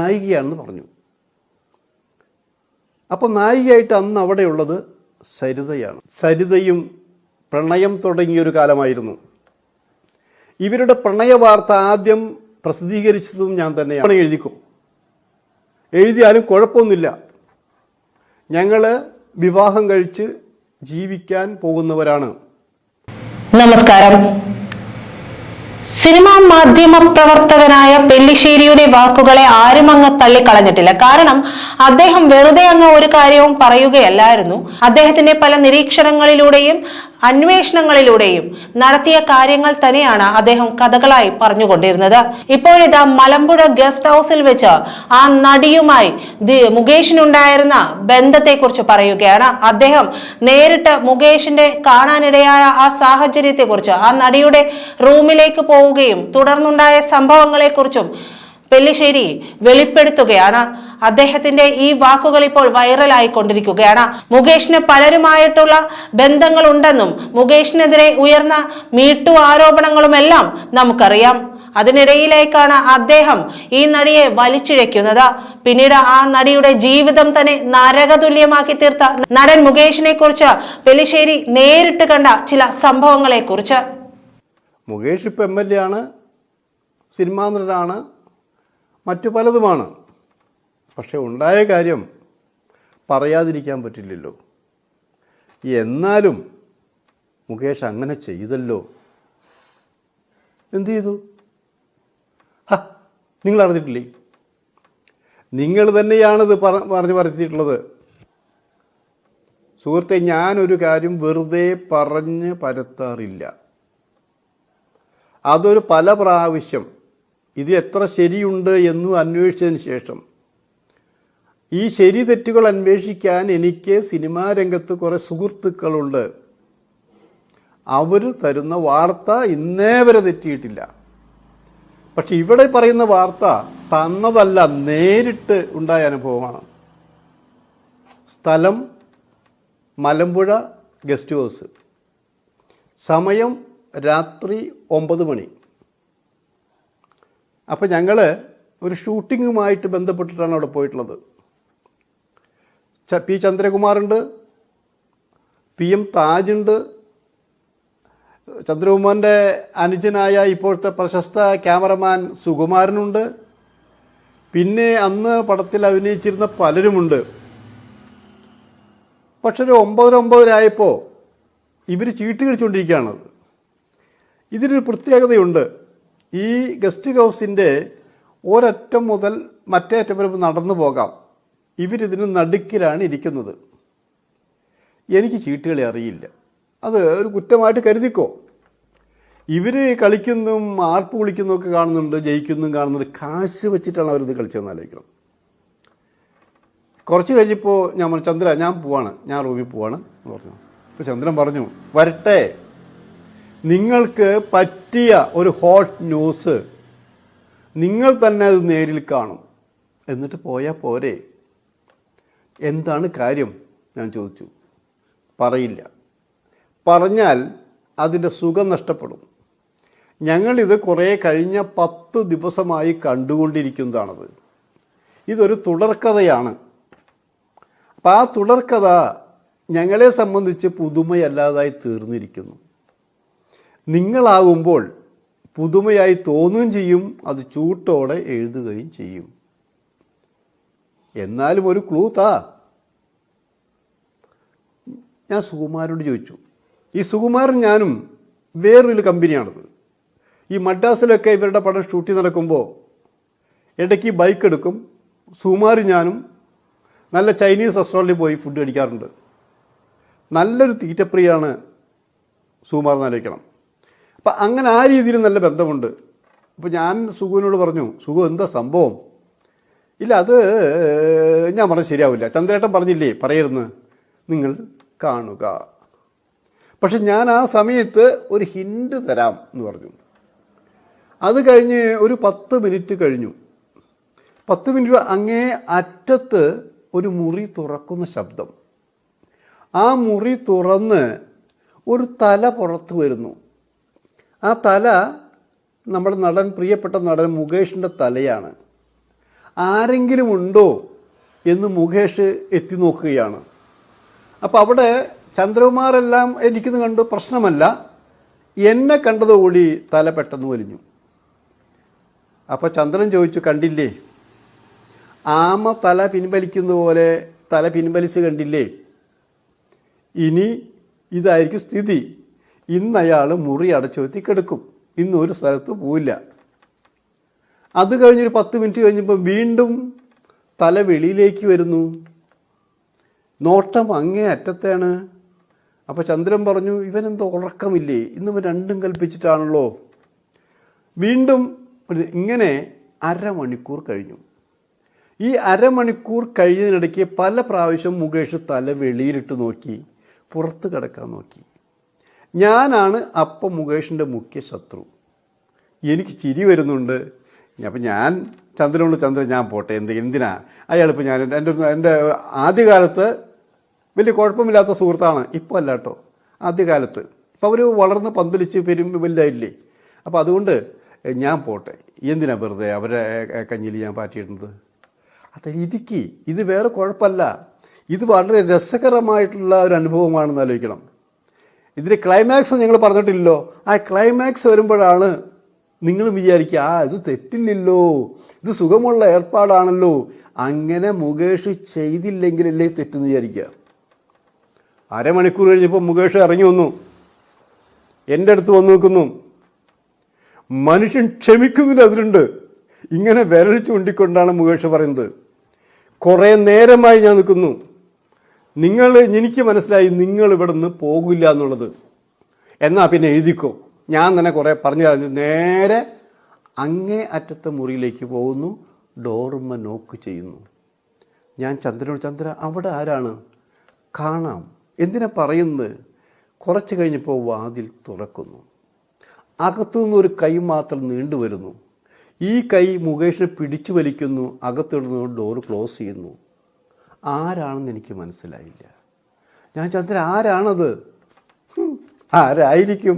നായികയാണെന്ന് പറഞ്ഞു. അപ്പോൾ നായികയായിട്ട് അന്ന് അവിടെയുള്ളത് സരിതയാണ്. സരിതയും പ്രണയം തുടങ്ങിയൊരു കാലമായിരുന്നു. ഇവരുടെ പ്രണയ വാർത്ത ആദ്യം പ്രസിദ്ധീകരിച്ചതും ഞാൻ തന്നെയാണ്. എഴുതിയാലും കുഴപ്പമൊന്നുമില്ല, ഞങ്ങൾ വിവാഹം കഴിച്ച് ജീവിക്കാൻ പോകുന്നവരാണ്. നമസ്കാരം. സിനിമാ മാധ്യമ പ്രവർത്തകനായ പെല്ലിശ്ശേരിയുടെ വാക്കുകളെ ആരും അങ്ങ് തള്ളിക്കളഞ്ഞിട്ടില്ല. കാരണം അദ്ദേഹം വെറുതെ അങ്ങ് ഒരു കാര്യവും പറയുകയല്ലായിരുന്നു. അദ്ദേഹത്തിന്റെ പല നിരീക്ഷണങ്ങളിലൂടെയും അന്വേഷണങ്ങളിലൂടെയും നടത്തിയ കാര്യങ്ങൾ തന്നെയാണ് അദ്ദേഹം കഥകളായി പറഞ്ഞുകൊണ്ടിരുന്നത്. ഇപ്പോഴിതാ മലമ്പുഴ ഗസ്റ്റ് ഹൗസിൽ വെച്ച് ആ നടിയുമായി മുകേഷിനുണ്ടായിരുന്ന ബന്ധത്തെക്കുറിച്ച് പറയുകയാണ്. അദ്ദേഹം നേരിട്ട് മുകേഷിന്റെ കാണാനിടയായ ആ സാഹചര്യത്തെക്കുറിച്ച്, ആ നടിയുടെ റൂമിലേക്ക് പോവുകയും തുടർന്നുണ്ടായ സംഭവങ്ങളെക്കുറിച്ചും പെല്ലിശ്ശേരി വെളിപ്പെടുത്തുകയാണ്. അദ്ദേഹത്തിന്റെ ഈ വാക്കുകൾ ഇപ്പോൾ വൈറലായിക്കൊണ്ടിരിക്കുകയാണ്. മുകേഷിന് പലരുമായിട്ടുള്ള ബന്ധങ്ങൾ ഉണ്ടെന്നും മുകേഷിനെതിരെ ഉയർന്ന മീട്ടു ആരോപണങ്ങളുമെല്ലാം നമുക്കറിയാം. അതിനിടയിലേക്കാണ് അദ്ദേഹം ഈ നടിയെ വലിച്ചിഴയ്ക്കുന്നത്. പിന്നീട് ആ നടിയുടെ ജീവിതം തന്നെ നരകതുല്യമാക്കി തീർത്ത നടൻ മുകേഷിനെ കുറിച്ച് പെല്ലിശ്ശേരി നേരിട്ട് കണ്ട ചില സംഭവങ്ങളെ കുറിച്ച്. മുകേഷ് ഇപ്പം MLA ആണ്, സിനിമാ നടനാണ്, മറ്റു പലതുമാണ്. പക്ഷെ ഉണ്ടായ കാര്യം പറയാതിരിക്കാൻ പറ്റില്ലല്ലോ. എന്നാലും മുകേഷ് അങ്ങനെ ചെയ്തല്ലോ. എന്തു ചെയ്തു? നിങ്ങൾ അറിഞ്ഞിട്ടില്ലേ? നിങ്ങൾ തന്നെയാണിത് പറഞ്ഞു പരത്തിയിട്ടുള്ളത്. സുഹൃത്തെ, ഞാനൊരു കാര്യം വെറുതെ പറഞ്ഞ് പരത്താറില്ല. അതൊരു പല പ്രാവശ്യം ഇത് എത്ര ശരിയുണ്ട് എന്നു അന്വേഷിച്ചതിന് ശേഷം, ഈ ശരി തെറ്റുകൾ അന്വേഷിക്കാൻ എനിക്ക് സിനിമാ രംഗത്ത് കുറേ സുഹൃത്തുക്കളുണ്ട്. അവർ തരുന്ന വാർത്ത ഇന്നേ വരെ തെറ്റിയിട്ടില്ല. പക്ഷെ ഇവിടെ പറയുന്ന വാർത്ത തന്നതല്ല, നേരിട്ട് ഉണ്ടായ അനുഭവമാണ്. സ്ഥലം മലമ്പുഴ ഗസ്റ്റ് ഹൗസ്, സമയം രാത്രി 9 മണി. അപ്പോൾ ഞങ്ങൾ ഒരു ഷൂട്ടിങ്ങുമായിട്ട് ബന്ധപ്പെട്ടിട്ടാണ് അവിടെ പോയിട്ടുള്ളത്. പി ചന്ദ്രകുമാറുണ്ട്, PM താജുണ്ട്, ചന്ദ്രകുമാറിൻ്റെ അനുജനായ ഇപ്പോഴത്തെ പ്രശസ്ത ക്യാമറമാൻ സുകുമാരനുണ്ട്, പിന്നെ അന്ന് പടത്തിൽ അഭിനയിച്ചിരുന്ന പലരുമുണ്ട്. പക്ഷെ ഒരു 9:30 ഇവർ ചീട്ട് കളിച്ചുകൊണ്ടിരിക്കുകയാണ്. ഇതിനൊരു പ്രത്യേകതയുണ്ട്. ഈ ഗസ്റ്റ് ഹൗസിൻ്റെ ഒരറ്റം മുതൽ മറ്റേ അറ്റം വരെ നടന്നു പോകാം. ഇവരിതിന് നടുക്കിലാണ് ഇരിക്കുന്നത്. എനിക്ക് ചീട്ടുകളി അറിയില്ല, അത് ഒരു കുറ്റമായിട്ട് കരുതിക്കോ. ഇവർ കളിക്കുന്നതും ആർപ്പ് വിളിക്കുന്നതൊക്കെ കാണുന്നുണ്ട്, ജയിക്കുന്നതും കാണുന്നുണ്ട്. കാശ് വെച്ചിട്ടാണ് അവരിത് കളിച്ചതെന്ന് ആലോചിക്കണം. കുറച്ച് കഴിഞ്ഞപ്പോൾ ഞാൻ പറഞ്ഞു, ചന്ദ്ര ഞാൻ പോവാണ്, ഞാൻ റൂമിൽ പോവാണ് എന്ന് പറഞ്ഞു. അപ്പോൾ ചന്ദ്രൻ പറഞ്ഞു, വരട്ടെ, നിങ്ങൾക്ക് പറ്റിയ ഒരു ഹോട്ട് ന്യൂസ് നിങ്ങൾ തന്നെ അത് നേരിൽ കാണും, എന്നിട്ട് പോയാൽ പോരെ. എന്താണ് കാര്യം ഞാൻ ചോദിച്ചു. പറയില്ല, പറഞ്ഞാൽ അതിൻ്റെ സുഖം നഷ്ടപ്പെടും. ഞങ്ങളിത് കുറേ കഴിഞ്ഞ 10 ദിവസമായി കണ്ടുകൊണ്ടിരിക്കുന്നതാണത്. ഇതൊരു തുടർക്കഥയാണ്. അപ്പം ആ തുടർക്കഥ ഞങ്ങളെ സംബന്ധിച്ച് പുതുമയല്ലാതായി തീർന്നിരിക്കുന്നു. നിങ്ങളാകുമ്പോൾ പുതുമയായി തോന്നുകയും ചെയ്യും, അത് ചൂട്ടോടെ എഴുതുകയും ചെയ്യും. എന്നാലും ഒരു ക്ലൂ താ. ഞാൻ സുകുമാരനോട് ചോദിച്ചു. ഈ സുകുമാരൻ ഞാനും വേറൊരു കമ്പനിയാണത്. ഈ മദ്രാസിലൊക്കെ ഇവരുടെ പടം ഷൂട്ടിംഗ് നടക്കുമ്പോൾ ഇടയ്ക്ക് ബൈക്ക് എടുക്കും. സുകുമാരും ഞാനും നല്ല ചൈനീസ് റെസ്റ്റോറൻറ്റിൽ പോയി ഫുഡ് കഴിക്കാറുണ്ട്. നല്ലൊരു തീറ്റപ്രിയാണ് സുകുമാരൻ ആലോചിക്കണം. അപ്പം അങ്ങനെ ആ രീതിയിൽ നല്ല ബന്ധമുണ്ട്. അപ്പോൾ ഞാൻ സുകുവിനോട് പറഞ്ഞു, സുഖു എന്താ സംഭവം? ഇല്ല, അത് ഞാൻ പറഞ്ഞത് ശരിയാവില്ല, ചന്ദ്രേട്ടൻ പറഞ്ഞില്ലേ പറയരുന്ന്, നിങ്ങൾ കാണുക. പക്ഷെ ഞാൻ ആ സമയത്ത് ഒരു ഹിൻഡ് തരാം എന്ന് പറഞ്ഞു. അത് കഴിഞ്ഞ് ഒരു 10 മിനിറ്റ് കഴിഞ്ഞു. 10 മിനിറ്റ് അങ്ങേ അറ്റത്ത് ഒരു മുറി തുറക്കുന്ന ശബ്ദം. ആ മുറി തുറന്ന് ഒരു തല പുറത്ത് വരുന്നു. ആ തല നമ്മുടെ നടൻ, പ്രിയപ്പെട്ട നടൻ മുകേഷിൻ്റെ തലയാണ്. ആരെങ്കിലും ഉണ്ടോ എന്ന് മുകേഷ് എത്തി നോക്കുകയാണ്. അപ്പോൾ അവിടെ ചന്ദ്രകുമാറെല്ലാം എനിക്കിത് കണ്ടു, പ്രശ്നമല്ല. എന്നെ കണ്ടതുകൂടി തല പെട്ടെന്ന് വലിഞ്ഞു. അപ്പോൾ ചന്ദ്രൻ ചോദിച്ചു, കണ്ടില്ലേ, ആമ തല പിൻവലിക്കുന്ന പോലെ തല പിൻവലിച്ച് കണ്ടില്ലേ? ഇനി ഇതായിരിക്കും സ്ഥിതി. ഇന്ന് അയാൾ മുറി അടച്ചുവെത്തി കിടക്കും, ഇന്നൊരു സ്ഥലത്ത് പോവില്ല. അത് കഴിഞ്ഞൊരു 10 മിനിറ്റ് കഴിഞ്ഞപ്പോൾ വീണ്ടും തല വെളിയിലേക്ക് വരുന്നു. നോട്ടം അങ്ങേ അറ്റത്താണ്. അപ്പോൾ ചന്ദ്രൻ പറഞ്ഞു, ഇവനെന്തോ ഉറക്കമില്ലേ, ഇന്നിവൻ രണ്ടും കൽപ്പിച്ചിട്ടാണല്ലോ. വീണ്ടും ഇങ്ങനെ അരമണിക്കൂർ കഴിഞ്ഞു. ഈ അരമണിക്കൂർ കഴിഞ്ഞതിനിടയ്ക്ക് പല പ്രാവശ്യം മുകേഷ് തല വെളിയിലിട്ട് നോക്കി, പുറത്ത് കിടക്കാൻ നോക്കി. ഞാനാണ് അപ്പം മുകേഷിൻ്റെ മുഖ്യ ശത്രു. എനിക്ക് ചിരി വരുന്നുണ്ട്. അപ്പം ഞാൻ ചന്ദ്രനോട്, ചന്ദ്രൻ ഞാൻ പോട്ടെ, എന്തിനാ അയാളിപ്പോൾ ഞാൻ എൻ്റെ ആദ്യകാലത്ത് വലിയ കുഴപ്പമില്ലാത്ത സുഹൃത്താണ്, ഇപ്പോൾ അല്ല കേട്ടോ, ആദ്യകാലത്ത്. ഇപ്പോൾ അവർ വളർന്ന് പന്തലിച്ച് വലുതായില്ലേ. അപ്പോൾ അതുകൊണ്ട് ഞാൻ പോട്ടെ, എന്തിനാ വെറുതെ അവരെ കഞ്ഞിയിൽ ഞാൻ പാറ്റിയിടുന്നത്. അത് ഇരിക്കി, ഇത് വേറെ കുഴപ്പമല്ല, ഇത് വളരെ രസകരമായിട്ടുള്ള ഒരു അനുഭവമാണെന്ന് ആലോചിക്കണം. ഇതിൻ്റെ ക്ലൈമാക്സ് ഞങ്ങൾ പറഞ്ഞിട്ടില്ലല്ലോ. ആ ക്ലൈമാക്സ് വരുമ്പോഴാണ് നിങ്ങൾ വിചാരിക്കുക, ഇത് തെറ്റില്ലല്ലോ, ഇത് സുഖമുള്ള ഏർപ്പാടാണല്ലോ. അങ്ങനെ മുകേഷ് ചെയ്തില്ലെങ്കിലല്ലേ തെറ്റെന്ന് വിചാരിക്കുക. അരമണിക്കൂർ കഴിഞ്ഞപ്പോൾ മുകേഷ് ഇറങ്ങി വന്നു, എൻ്റെ അടുത്ത് വന്നു നിൽക്കുന്നു. മനുഷ്യൻ ക്ഷമിക്കുന്നതിന് അതിലുണ്ട്. ഇങ്ങനെ വിരൽ ചൂണ്ടിക്കൊണ്ടാണ് മുകേഷ് പറയുന്നത്, കുറേ നേരമായി ഞാൻ നിൽക്കുന്നു, എനിക്ക് മനസ്സിലായി നിങ്ങൾ ഇവിടെ നിന്ന് പോകില്ല എന്നുള്ളത്. എന്നാൽ പിന്നെ എഴുതിക്കോ. ഞാൻ തന്നെ കുറേ പറഞ്ഞു തന്നു. നേരെ അങ്ങേ അറ്റത്തെ മുറിയിലേക്ക് പോകുന്നു, ഡോറുമ്മ നോക്ക് ചെയ്യുന്നു. ഞാൻ ചന്ദ്രനോട്, ചന്ദ്ര അവിടെ ആരാണ്? കാണാം. എന്തിനാ പറയുന്നത്? കുറച്ച് കഴിഞ്ഞപ്പോൾ വാതിൽ തുറക്കുന്നു. അകത്തു നിന്നൊരു കൈ മാത്രം നീണ്ടുവരുന്നു. ഈ കൈ മുകേഷിനെ പിടിച്ചു വലിക്കുന്നു, അകത്തിടുന്നു, ഡോറ് ക്ലോസ് ചെയ്യുന്നു. ആരാണെന്ന് എനിക്ക് മനസ്സിലായില്ല. ഞാൻ, ചന്ദ്ര ആരാണത്? ആരായിരിക്കും?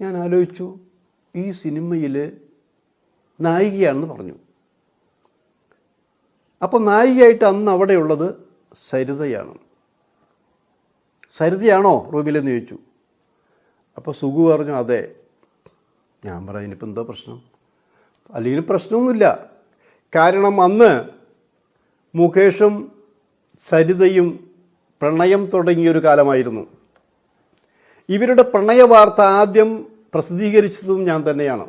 ഞാൻ ആലോചിച്ചു, ഈ സിനിമയിൽ നായികയാണെന്ന് പറഞ്ഞു. അപ്പോൾ നായികയായിട്ട് അന്ന് അവിടെയുള്ളത് സരിതയാണ്. സരിതയാണോ റൂമിലെന്ന് ചോദിച്ചു. അപ്പോൾ സുഖു പറഞ്ഞു, അതെ. ഞാൻ പറഞ്ഞു, ഇനിയിപ്പോൾ എന്താ പ്രശ്നം? അല്ലെങ്കിൽ പ്രശ്നമൊന്നുമില്ല. കാരണം അന്ന് മുകേഷും സരിതയും പ്രണയം തുടങ്ങിയൊരു കാലമായിരുന്നു. ഇവരുടെ പ്രണയ വാർത്ത ആദ്യം പ്രസിദ്ധീകരിച്ചതും ഞാൻ തന്നെയാണ്.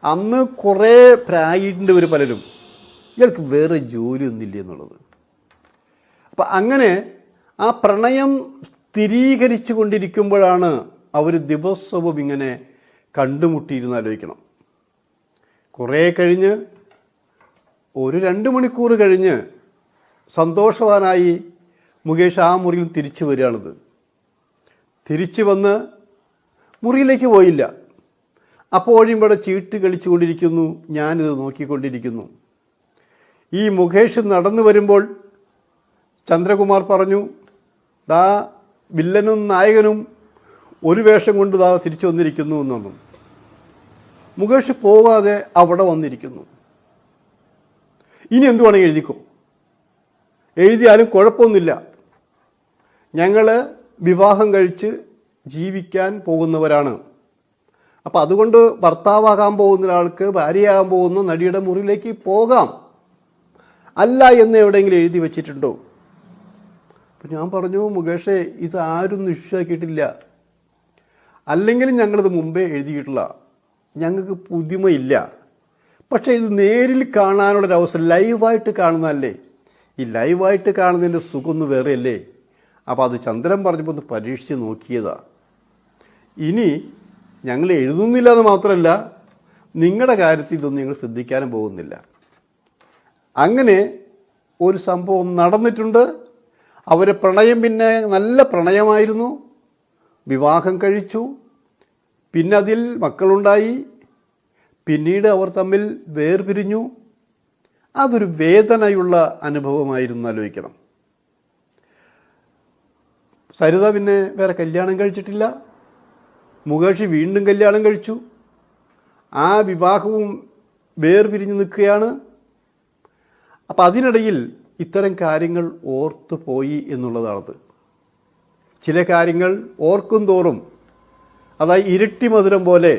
അന്ന് കുറേ പ്രായിട്ടുണ്ട് ഇവർ പലരും, ഇയാൾക്ക് വേറെ ജോലിയൊന്നുമില്ല എന്നുള്ളത്. അപ്പം അങ്ങനെ ആ പ്രണയം സ്ഥിരീകരിച്ചു കൊണ്ടിരിക്കുമ്പോഴാണ് അവർ ദിവസവും ഇങ്ങനെ കണ്ടുമുട്ടിയിരുന്ന് ആലോചിക്കണം. കുറേ കഴിഞ്ഞ് ഒരു 2 മണിക്കൂർ കഴിഞ്ഞ് സന്തോഷവാനായി മുകേഷ് ആ മുറിയിൽ തിരിച്ചു വരികയാണിത്. തിരിച്ചു വന്ന് മുറിയിലേക്ക് പോയില്ല. അപ്പോഴും ഇവിടെ ചീട്ട് കളിച്ചുകൊണ്ടിരിക്കുന്നു, ഞാനിത് നോക്കിക്കൊണ്ടിരിക്കുന്നു. ഈ മുകേഷ് നടന്നു വരുമ്പോൾ ചന്ദ്രകുമാർ പറഞ്ഞു, ദാ വില്ലനും നായകനും ഒരു വേഷം കൊണ്ട് ദാ തിരിച്ചു വന്നിരിക്കുന്നു എന്നാണ്. മുകേഷ് പോകാതെ അവിടെ വന്നിരിക്കുന്നു. ഇനി എന്തു വേണമെങ്കിൽ എഴുതിക്കോ, എഴുതിയാലും കുഴപ്പമൊന്നുമില്ല, ഞങ്ങൾ വിവാഹം കഴിച്ച് ജീവിക്കാൻ പോകുന്നവരാണ്. അപ്പം അതുകൊണ്ട് ഭർത്താവാകാൻ പോകുന്ന ഒരാൾക്ക് ഭാര്യയാകാൻ പോകുന്ന നടിയുടെ മുറിയിലേക്ക് പോകാം, അല്ല എന്ന് എവിടെയെങ്കിലും എഴുതി വച്ചിട്ടുണ്ടോ? അപ്പം ഞാൻ പറഞ്ഞു, മുകേഷേ ഇത് ആരും നിശ്ചയാക്കിയിട്ടില്ല, അല്ലെങ്കിലും ഞങ്ങളിത് മുമ്പേ എഴുതിയിട്ടുള്ള, ഞങ്ങൾക്ക് പുതുമയില്ല. പക്ഷേ ഇത് നേരിൽ കാണാനുള്ളൊരവസരം, ലൈവായിട്ട് കാണുന്നതല്ലേ, ഈ ലൈവായിട്ട് കാണുന്നതിൻ്റെ സുഖമൊന്നും വേറെയല്ലേ. അപ്പോൾ അത് ചന്ദ്രൻ പറഞ്ഞപ്പോൾ ഒന്ന് പരീക്ഷിച്ച് നോക്കിയതാണ്. ഇനി ഞങ്ങൾ എഴുതുന്നില്ല എന്ന് മാത്രമല്ല, നിങ്ങളുടെ കാര്യത്തിൽ ഇതൊന്നും ഞങ്ങൾ ശ്രദ്ധിക്കാനും പോകുന്നില്ല. അങ്ങനെ ഒരു സംഭവം നടന്നിട്ടുണ്ട്. അവരെ പ്രണയം പിന്നെ നല്ല പ്രണയമായിരുന്നു. വിവാഹം കഴിച്ചു, പിന്നെ അതിൽ മക്കളുണ്ടായി, പിന്നീട് അവർ തമ്മിൽ വേർപിരിഞ്ഞു. അതൊരു വേദനയുള്ള അനുഭവമായിരുന്നു ആലോചിക്കണം. സരിത പിന്നെ വേറെ കല്യാണം കഴിച്ചിട്ടില്ല. മുകേഷ് വീണ്ടും കല്യാണം കഴിച്ചു. ആ വിവാഹവും വേർപിരിഞ്ഞ് നിൽക്കുകയാണ്. അപ്പം അതിനിടയിൽ ഇത്തരം കാര്യങ്ങൾ ഓർത്തു പോയി എന്നുള്ളതാണത്. ചില കാര്യങ്ങൾ ഓർക്കും തോറും, അതായത് ഇരട്ടി മധുരം പോലെ,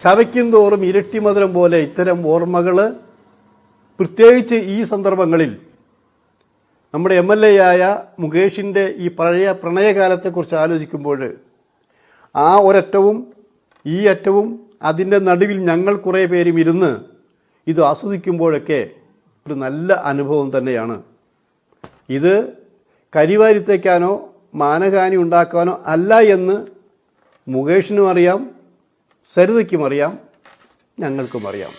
ചവയ്ക്കും തോറും ഇരട്ടി മധുരം പോലെ ഇത്തരം ഓർമ്മകൾ, പ്രത്യേകിച്ച് ഈ സന്ദർഭങ്ങളിൽ നമ്മുടെ MLA ആയ മുകേഷിൻ്റെ ഈ പഴയ പ്രണയകാലത്തെക്കുറിച്ച് ആലോചിക്കുമ്പോൾ ആ ഒരറ്റവും ഈ അറ്റവും അതിൻ്റെ നടുവിൽ ഞങ്ങൾ കുറേ പേരും ഇരുന്ന് ഇത് ആസ്വദിക്കുമ്പോഴൊക്കെ ഒരു നല്ല അനുഭവം തന്നെയാണ്. ഇത് കരിവാരിത്തേക്കാനോ മാനഹാനി ഉണ്ടാക്കാനോ അല്ല എന്ന് മുകേഷിനും അറിയാം, സരിതയ്ക്കും അറിയാം, ഞങ്ങൾക്കും അറിയാം.